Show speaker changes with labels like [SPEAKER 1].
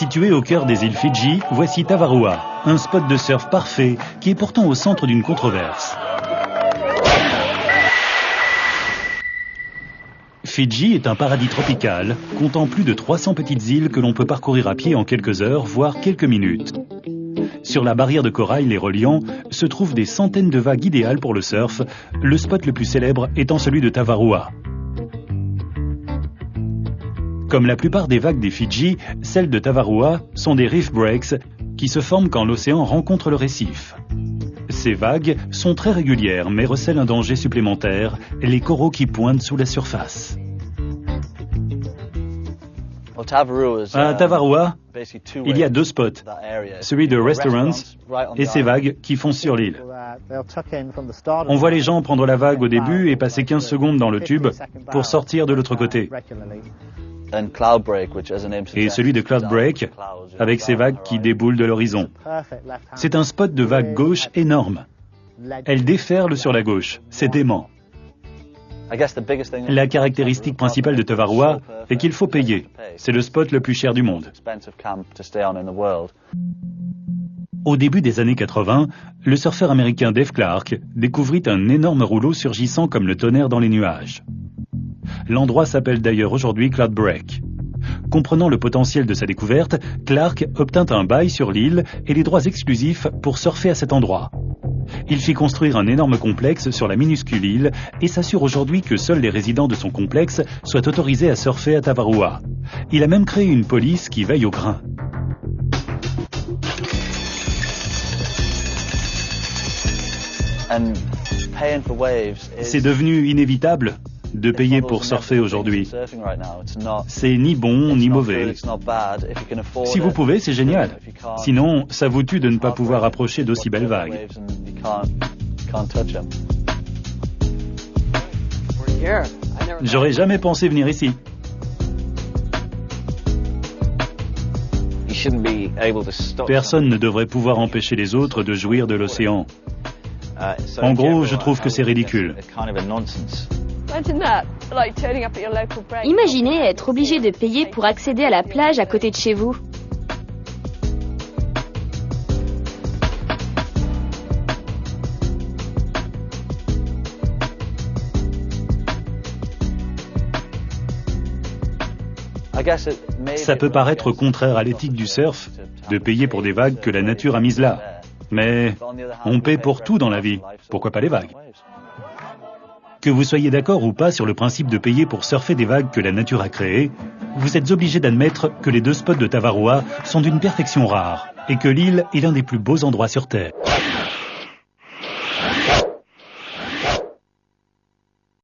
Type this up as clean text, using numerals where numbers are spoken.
[SPEAKER 1] Situé au cœur des îles Fidji, voici Tavarua, un spot de surf parfait qui est pourtant au centre d'une controverse. Fidji est un paradis tropical, comptant plus de 300 petites îles que l'on peut parcourir à pied en quelques heures, voire quelques minutes. Sur la barrière de corail les reliant se trouvent des centaines de vagues idéales pour le surf, le spot le plus célèbre étant celui de Tavarua. Comme la plupart des vagues des Fidji, celles de Tavarua sont des reef breaks qui se forment quand l'océan rencontre le récif. Ces vagues sont très régulières mais recèlent un danger supplémentaire, les coraux qui pointent sous la surface. À Tavarua, il y a deux spots, celui de Restaurants et ces vagues qui foncent sur l'île. On voit les gens prendre la vague au début et passer 15 secondes dans le tube pour sortir de l'autre côté. Et celui de Cloud Break, avec ces vagues qui déboulent de l'horizon. C'est un spot de vague gauche énorme. Elle déferle sur la gauche, c'est dément. La caractéristique principale de Tavarua est qu'il faut payer. C'est le spot le plus cher du monde. Au début des années 80, le surfeur américain Dave Clark découvrit un énorme rouleau surgissant comme le tonnerre dans les nuages. L'endroit s'appelle d'ailleurs aujourd'hui Cloud Break. Comprenant le potentiel de sa découverte, Clark obtint un bail sur l'île et les droits exclusifs pour surfer à cet endroit. Il fit construire un énorme complexe sur la minuscule île et s'assure aujourd'hui que seuls les résidents de son complexe soient autorisés à surfer à Tavarua. Il a même créé une police qui veille au grain. C'est devenu inévitable de payer pour surfer aujourd'hui. C'est ni bon ni mauvais. Si vous pouvez, c'est génial. Sinon, ça vous tue de ne pas pouvoir approcher d'aussi belles vagues. J'aurais jamais pensé venir ici. Personne ne devrait pouvoir empêcher les autres de jouir de l'océan. En gros, je trouve que c'est ridicule.
[SPEAKER 2] Imaginez être obligé de payer pour accéder à la plage à côté de chez vous.
[SPEAKER 1] Ça peut paraître contraire à l'éthique du surf, de payer pour des vagues que la nature a mises là. Mais on paie pour tout dans la vie, pourquoi pas les vagues? Que vous soyez d'accord ou pas sur le principe de payer pour surfer des vagues que la nature a créées, vous êtes obligé d'admettre que les deux spots de Tavarua sont d'une perfection rare et que l'île est l'un des plus beaux endroits sur Terre.